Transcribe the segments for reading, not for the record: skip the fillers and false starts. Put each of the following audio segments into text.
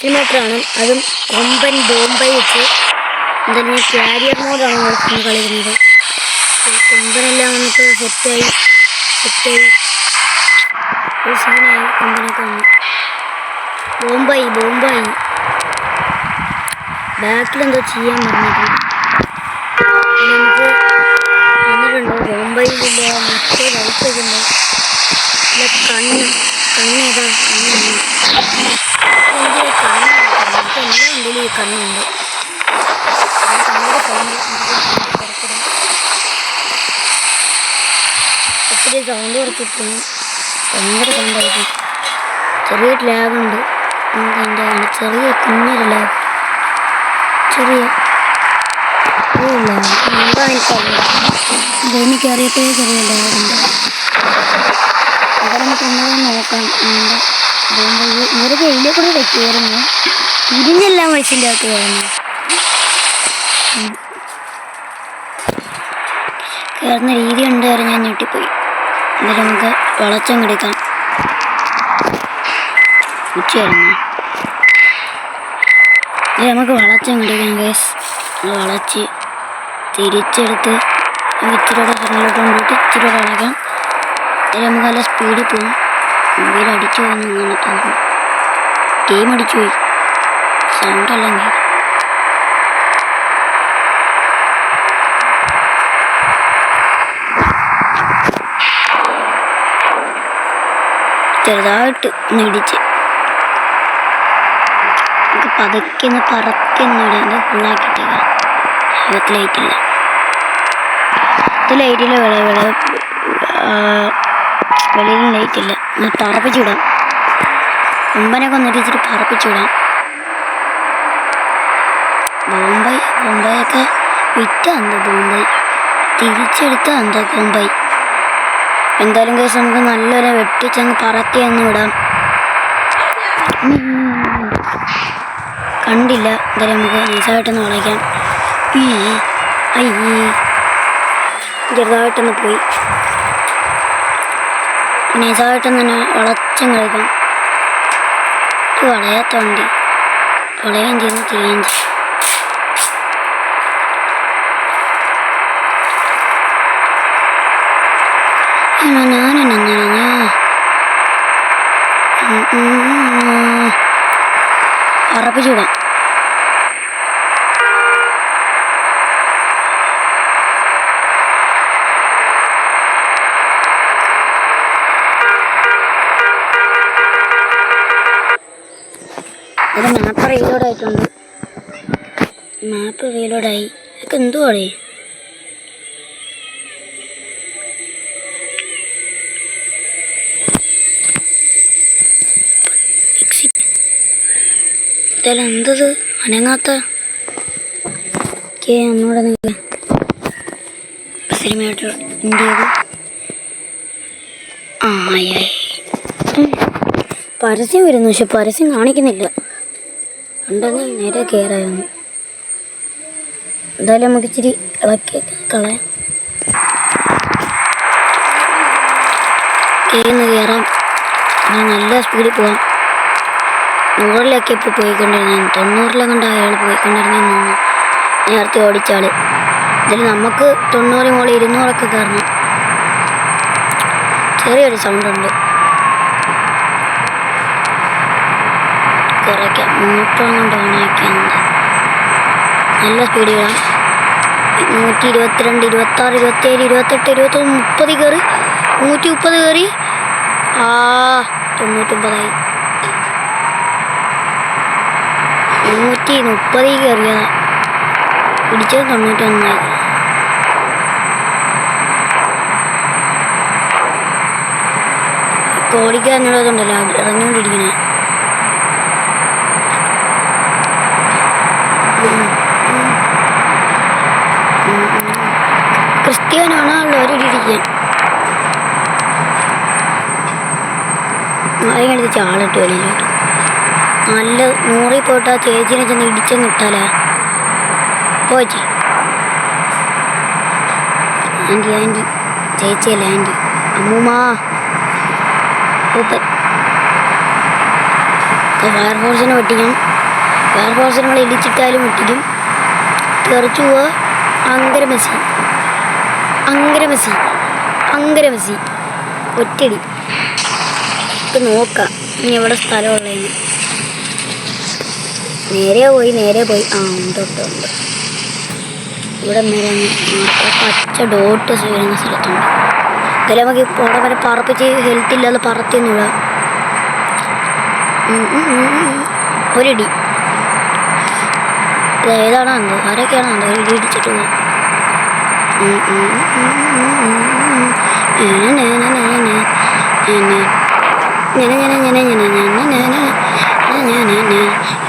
എക്സ്ട്രീമേറ്ററാണ്. അതും കൊമ്പൻ ബോംബൈ വെച്ച് എന്തായാലും ക്യാരിയർ മോഡാണ് കളിക്കുന്നത്. കൊമ്പനെല്ലാം വന്നിട്ട് സെറ്റായി ഒരു സീനായി. കൊമ്പനൊക്കെ വന്നു. ബോംബൈ ബാക്കിലെന്തോ ചെയ്യാൻ പറഞ്ഞിട്ട് നമുക്ക് വന്നിട്ടുണ്ട്. ബോംബൈയിലില്ല മറ്റേ ലൈറ്റൊക്കെയുണ്ട്. ഇല്ല കണ്ണേതാ എല്ലാം ഉണ്ടെങ്കിൽ ഈ കണ്ണുണ്ട്. ഒത്തിരി സൗണ്ട് കുറച്ചിട്ടാണ് ഭയങ്കര സൗണ്ടായിട്ട്. ചെറിയൊരു ലാഗുണ്ട്. എന്താണ് ചെറിയ കുഞ്ഞൊരു ലാഗ്. എനിക്കറിയത്തേ ചെറിയ ലാഗുണ്ട്. അവിടെ നമുക്ക് ഒന്നുകൂടെ നോക്കാം. ഇവരെ കയ്യിലെ കൂടെ കയറുന്നു. ഇതിനെല്ലാം വയസ്സിൻ്റെ അകത്ത് കയറുന്ന രീതി കണ്ട് വരെ ഞാൻ ഞെട്ടിപ്പോയി. എന്നിട്ട് നമുക്ക് വളച്ചെടുക്കാം. ഉച്ചയായിരുന്നു. ഇത് നമുക്ക് വളച്ചെടുക്കാം ഗൈസ്. വളച്ച് തിരിച്ചെടുത്ത് ഇച്ചിരിയുടെ ഫ്രണ്ടിലോട്ട് കൊണ്ടിട്ട് ഇച്ചിരിയുടെ വളയ്ക്കാം. അതിൽ നമുക്ക് നല്ല സ്പീഡിൽ പോകും. മൊബൈൽ അടിച്ചു പോകുന്നു അങ്ങനെ തോന്നുന്നു. ഗെയിം അടിച്ചു പോയി. സൗണ്ടെല്ലാം കേൾക്കും. ചെറുതായിട്ട് ഇടിച്ച് നമുക്ക് പതുക്കെ പറത്തിന്നിടാൻ ഫുള്ളാക്കിയിട്ടേക്കാം. അകത്ത് ലൈറ്റില്ല. ഇത് ലൈറ്റില്ല. വെളിയിലും ലൈറ്റില്ല. പറപ്പിച്ചിടാം. കൊമ്പനൊക്കെ ഒന്നിട്ട് ഇച്ചിരി പറപ്പിച്ചിടാം. ബോംബൈയൊക്കെ വിറ്റാന്തോ ബോംബൈ തിരിച്ചെടുത്താ എന്തോ ബോംബൈ. എന്തായാലും കേസ് നമുക്ക് നല്ലൊരു വെട്ടിച്ചങ്ങ് പറത്തി അങ്ങ് വിടാം. കണ്ടില്ല. എന്തായാലും നമുക്ക് നൈസായിട്ടൊന്ന് വളയ്ക്കാം. ചെറുതായിട്ടൊന്ന് പോയി. നൈസായിട്ടൊന്ന് തന്നെ വളച്ചങ്ങ് കളിക്കാം. വളയാത്ത വണ്ടി വളയുകയും ചെയ്യുന്നു തിരിയുകയും ചെയ്യും. ഉറപ്പിച്ചുവിടാം. ഇത് മാപ്പ് റീലോഡായിട്ടുണ്ട്. മാപ്പ് റീലോഡായി. ഇതൊക്കെ എന്തുവാടേ? ഇതെല്ലാം എന്തത് അനങ്ങാത്ത ഒന്നുകൂടെ നിങ്ങൾ സിനിമയായിട്ട് ഇന്ത്യയത് പരസ്യം വരുന്നു. പക്ഷെ പരസ്യം കാണിക്കുന്നില്ല. ഉണ്ടെങ്കിൽ നേരെ കയറായിരുന്നു. എന്തായാലും നമുക്ക് ഇച്ചിരി ഇളക്കി കളയാം. കയറാം. നല്ല സ്പീഡിൽ പോകാം. 100-ലേക്ക് ഇപ്പോൾ പോയിക്കൊണ്ടിരുന്നു. 90-ലെ കണ്ട അയാൾ പോയിക്കൊണ്ടിരുന്നു. നേരത്തെ ഓടിച്ചാൽ ഇതിൽ നമുക്ക് 90 മുകളിൽ 200-ഒക്കെ കയറണം. ചെറിയൊരു സൗണ്ടുണ്ട്. കുറയ്ക്കാം. 300 കൊണ്ട് ഓണാക്കിയാൽ നല്ല സ്പീഡിലാണ്. 122, 26, 27, 28, 29, 30 കയറി. 130 കയറി. 99ആയി. 130 കയറിയതാ. പിടിച്ചത് 91ആയി. ഓടിക്കാന്നുള്ളതുണ്ടല്ലോ ഇറങ്ങിക്കൊണ്ടിരിക്കണേ. ക്രിസ്ത്യാനാണോ ഉള്ളവരിടിക്കാൻ അതിനടുത്ത് ചാളിട്ട് വെളിയിലോട്ട്. നല്ല 100 പോയിട്ട് ആ ചേച്ചീനെ ചെന്ന് ഇടിച്ചങ്ങ് ഇട്ടാലാ പോച്ചി. ആൻറ്റി ചേച്ചിയല്ല ആൻറ്റി. അമ്മൂമാ ഊപ്പൻ. ഫയർഫോഴ്സിനെ വെട്ടിക്കണം. ഫയർഫോഴ്സ് നമ്മൾ ഇടിച്ചിട്ടാലും ഇട്ടിക്കും. തെറിച്ചു പോവുക. അങ്ങര മെസ്സി, അങ്ങര മെസ്സി, അങ്ങര മെസ്സി. ഒറ്റടി നോക്കാം ഇനി എവിടെ സ്ഥലമുള്ളതെന്ന്. നേരെ പോയി. ആ ഉണ്ട്. ഇവിടെ പച്ച ഡോട്ട് വീഴുന്ന സ്ഥലത്തുണ്ട്. എന്തായാലും നമുക്ക് ഇപ്പോൾ അവിടെ വരെ പറപ്പിച്ച് ഹെൽത്ത് ഇല്ലാതെ പറത്തിയൊന്നും വിടാം. ഒരിടി. ഇതേതാണോ എന്തോ, ആരൊക്കെയാണോ എന്തോ ഒരു ഇടി ഇടിച്ചിട്ട് പോകാം.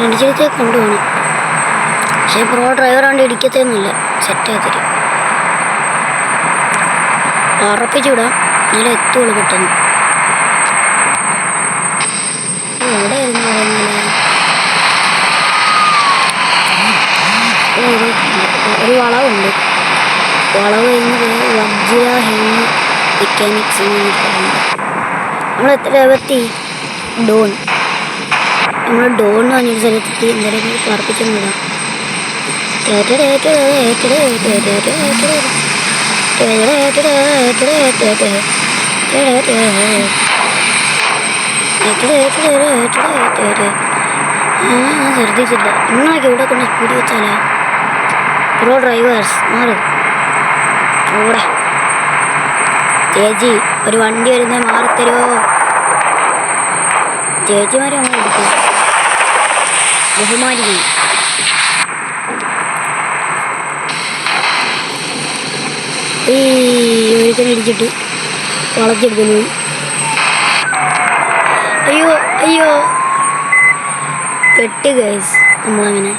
ഇടിച്ചിട്ട് കൊണ്ടുപോകണം. പക്ഷേ പ്രോ ഡ്രൈവറാണ്ട് ഇടിക്കത്തൊന്നുമില്ല. സെറ്റായി ഉറപ്പിച്ചു വിടാം. നല്ല എത്തുള്ളൂ പെട്ടെന്ന്. എവിടെയായിരുന്നു ഒരു വളവുണ്ട്. വളവ് കഴിഞ്ഞ് വജ്ര ഹെങ്ങ് മെക്കാനിക്സ് നമ്മൾ എത്ര എത്തി? ഡോൺ. നമ്മൾ ഡോൺ എന്ന് പറഞ്ഞൊരു സ്ഥലത്തെത്തി. എന്തായാലും പറപ്പിച്ചൊന്നും വിടാം. ശ്രദ്ധിച്ചില്ല. ഇന്നാക്കി ഇവിടെ കൊണ്ട് സ്പീഡ് വെച്ചാലേ. പ്രോ ഡ്രൈവേഴ്സ് മാറും. ഓടെ ചേച്ചി ഒരു വണ്ടി വരുന്നേ മാറിത്തരുമോ? ചേച്ചിമാരെ നമ്മൾ എടുക്കും, ബഹുമാനിക്കും. ഒഴുക്കനടിച്ചിട്ട് വളച്ചെടുക്കുന്നു. അയ്യോ പെട്ട് ഗൈസ്. നമ്മളങ്ങനെ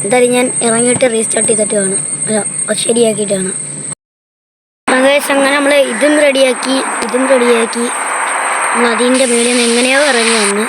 എന്തായാലും ഞാൻ ഇറങ്ങിയിട്ട് റീസ്റ്റാർട്ട് ചെയ്തിട്ട് കാണാം. അല്ല ശരിയാക്കിയിട്ട് കാണാം. ഗൈസ് അങ്ങനെ നമ്മൾ ഇതും റെഡിയാക്കി നമ്മൾ അതിൻ്റെ മേലെ നിന്ന് എങ്ങനെയോ ഇറങ്ങി വന്ന്.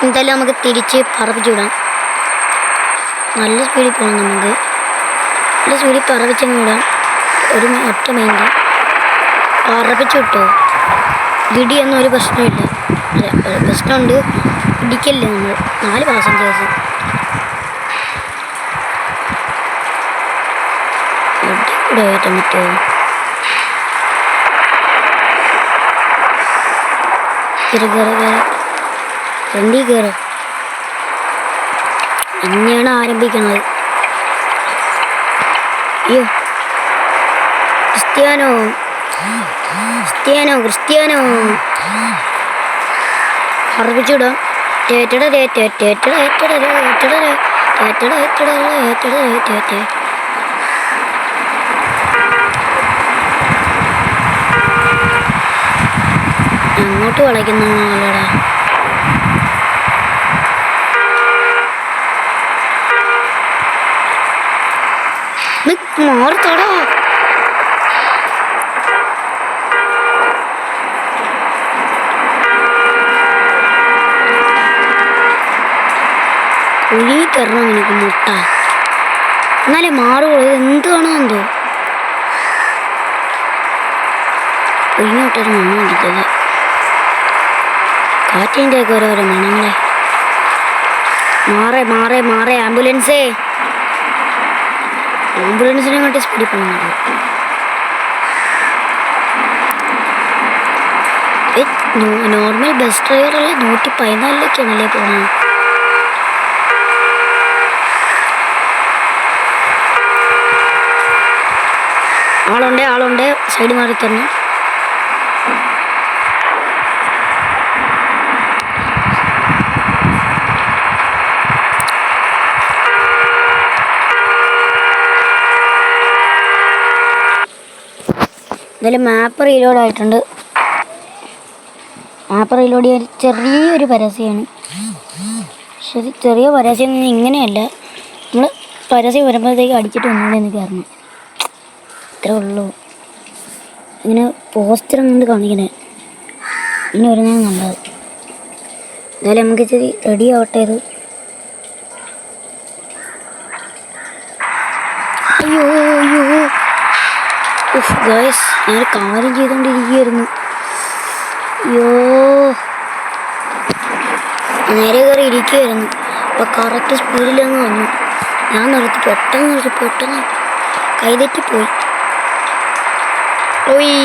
എന്തായാലും നമുക്ക് തിരിച്ച് പറപ്പിച്ചു വിടാം. നല്ല സ്പീഡിൽ പോകണം. നമുക്ക് നല്ല സ്പീഡിൽ പറപ്പിച്ചങ്ങ് വിടാം. ഒറ്റ മൈൻഡ് പറപ്പിച്ചു വിട്ടോ. ഇടിയൊന്നും ഒരു പ്രശ്നമില്ല. ഒരു പ്രശ്നമുണ്ട്, ഇടിക്കല്ലേ. നമ്മൾ 4 പാസഞ്ചേഴ്സ് ഇവിടെ കയറ്റാൻ പറ്റുമോ? ഫ്രണ്ടിൽ കയറും. എന്നെയാണ് ആരംഭിക്കുന്നത്. അയ്യോ ക്രിസ്ത്യാനോ പറപ്പിച്ചുവിടാം. അങ്ങോട്ട് വളയ്ക്കുന്നു. നല്ലടാ മാറത്തോടാ. കുഴി തരണം എനിക്ക് മുട്ട, എന്നാലേ മാറുള്ളൂ. എന്താണോ എന്തോ കുഴിഞ്ഞോട്ടൊരു മണം അടിക്കല്ലേ. കാറ്റിൻ്റെ ഒക്കെ ഓരോരോ മണങ്ങളെ. മാറേ ആംബുലൻസിനെ കണ്ട് സ്പീഡിൽ പോകുന്നുണ്ട്. നോർമൽ ബസ് ഡ്രൈവറല്ലേ 114-ലൊക്കെയാണല്ലേ പോകുന്നത്. ആളുണ്ട് സൈഡ് മാറി തന്നെ. എന്തായാലും മാപ്പ് റീലോഡ് ആയിട്ടുണ്ട്. മാപ്പ് റീലോഡ് ചെയ്യാൻ ചെറിയൊരു പരസ്യമാണ്. ശരി, ചെറിയ പരസ്യം ഇങ്ങനെയല്ല. നമ്മൾ പരസ്യം വരുമ്പോഴത്തേക്ക് അടിച്ചിട്ട് ഒന്നുകൂടെ ഒന്ന് കയറണം. ഇത്രേ ഉള്ളൂ. ഇങ്ങനെ പോസ്റ്റർ കൊണ്ട് കാണിക്കണേ. ഇനി വരുന്നതാണ് നല്ലത്. എന്തായാലും നമുക്ക് ഇച്ചിരി റെഡി ആവട്ടെ. ഇത് അയ്യോ ഗൈസ്, ഞാൻ കാര്യം ചെയ്തുകൊണ്ടിരിക്കുകയായിരുന്നു. നേരെ കയറി ഇരിക്കുകയായിരുന്നു. അപ്പോൾ കറക്റ്റ് സ്പീഡിലങ്ങ് വന്നു. ഞാൻ നിർത്തി പെട്ടെന്ന് കൈതെറ്റിപ്പോയി. ഓയ്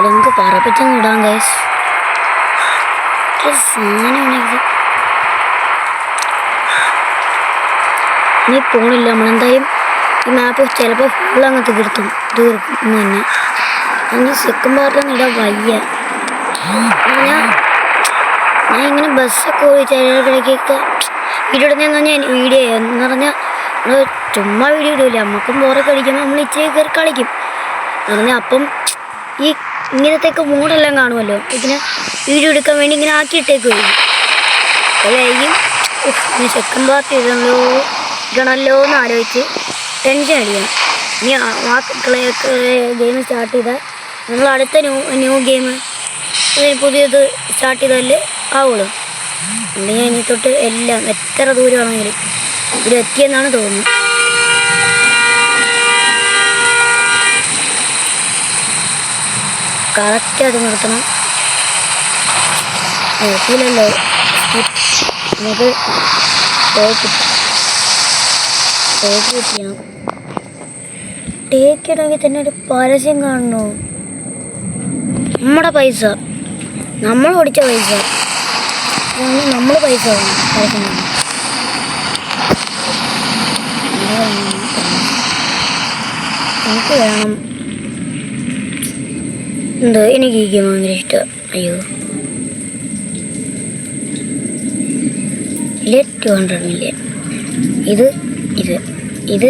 നമുക്ക് പറപ്പിച്ചങ്ങ് ഇടാം ഗൈസ്. സാധനമാണിത്. ഇനി പോണില്ല, നമ്മളെന്തായാലും ഈ മാപ്പ് ചിലപ്പോൾ ഫുള്ളങ്ങ് തീർക്കും തന്നെ. ഇനി സെക്കൻഡ് പാർട്ടൊന്നും ഇടാൻ വയ്യ. ഞാൻ ഇങ്ങനെ ബസ്സൊക്കെ പോയി ചിലക്കിടയ്ക്കൊക്കെ വീഡിയോ ഇടുന്നതെന്ന് പറഞ്ഞാൽ വീഡിയോ എന്ന് പറഞ്ഞാൽ നമ്മൾ ചുമ്മാ വീഡിയോ ഇടില്ല. നമുക്കും ബോറൊക്കെ അടിക്കുമ്പോൾ നമ്മൾ ഇച്ചിരി കയറി കളിക്കും എന്ന് പറഞ്ഞാൽ. അപ്പം ഈ ഇങ്ങനത്തെയൊക്കെ മൂടെല്ലാം കാണുമല്ലോ, ഇതിനെ വീഡിയോ എടുക്കാൻ വേണ്ടി ഇങ്ങനെ ആക്കിയിട്ടേക്ക് വരും. അതായിരിക്കും ഇനി സെക്കൻഡ് പാർട്ട് ഇടണമല്ലോ എന്ന് ആലോചിച്ച് ടെൻഷൻ അടിക്കണം. ഇനി ഗെയിം സ്റ്റാർട്ട് ചെയ്താൽ നമ്മൾ അടുത്ത ന്യൂ ഗെയിം പുതിയത് സ്റ്റാർട്ട് ചെയ്താലേ ആവുള്ളൂ. അതുകൊണ്ട് ഞാൻ ഇനി തൊട്ട് എല്ലാം എത്ര ദൂരമാണെങ്കിലും ഇവിടെ എത്തിയെന്നാണ് തോന്നുന്നത്. കറക്റ്റായിട്ട് നിർത്തണം. നിർത്തിയില്ലല്ലോ, നമുക്ക് ടേക്ക് ചെയ്യാം. ടേക്ക് ഇടണമെങ്കിൽ തന്നെ ഒരു പരസ്യം കാണണോ? നമ്മുടെ പൈസ, നമ്മൾ ഓടിച്ച പൈസ, നമ്മൾ പൈസ പരസ്യം എനിക്ക് വേണം. എന്ത് എനിക്ക് ഈ ഗെയിം ഭയങ്കര ഇഷ്ടം. അയ്യോ 200 മില്യൺ. ഇത് ഇത് ഇത്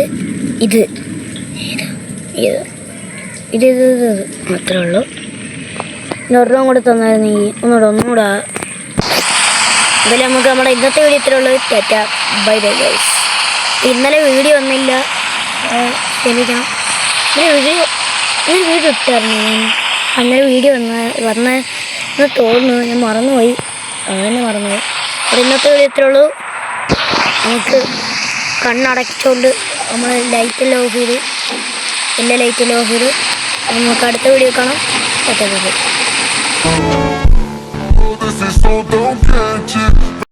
ഇത് ഇത് ഇത് ഇത് ഇത് ഇത് മാത്രമേ ഉള്ളൂ. ഇനി ഒരെണ്ണം കൂടെ തന്നായിരുന്നെങ്കിൽ ഒന്നുകൂടെ എന്തായാലും നമുക്ക് നമ്മുടെ ഇന്നത്തെ വീഡിയോ ഇത്രേ ഉള്ളൂ. Tata bye bye guys. ഇന്നലെ വീഡിയോ ഒന്നുമില്ല, ക്ഷമിക്കണം. വീഡിയോ ഇട്ടായിരുന്നു ഞാൻ. അന്നേരം വീഡിയോ വന്നെന്ന് തോന്നുന്നു, ഞാൻ മറന്നുപോയി. അപ്പോൾ ഇന്നത്തെ വീഡിയോ ഇത്രേ ഉള്ളൂ. നമുക്ക് കണ്ണടച്ചുകൊണ്ട് നമ്മൾ ലൈറ്റെല്ലാം ഓഫ് ചെയ്ത് എല്ലാ ലൈറ്റെല്ലാം ഓഫ് ചെയ്ത് നമുക്ക് അടുത്ത വീഡിയോ കാണാം. പറ്റാത്തത്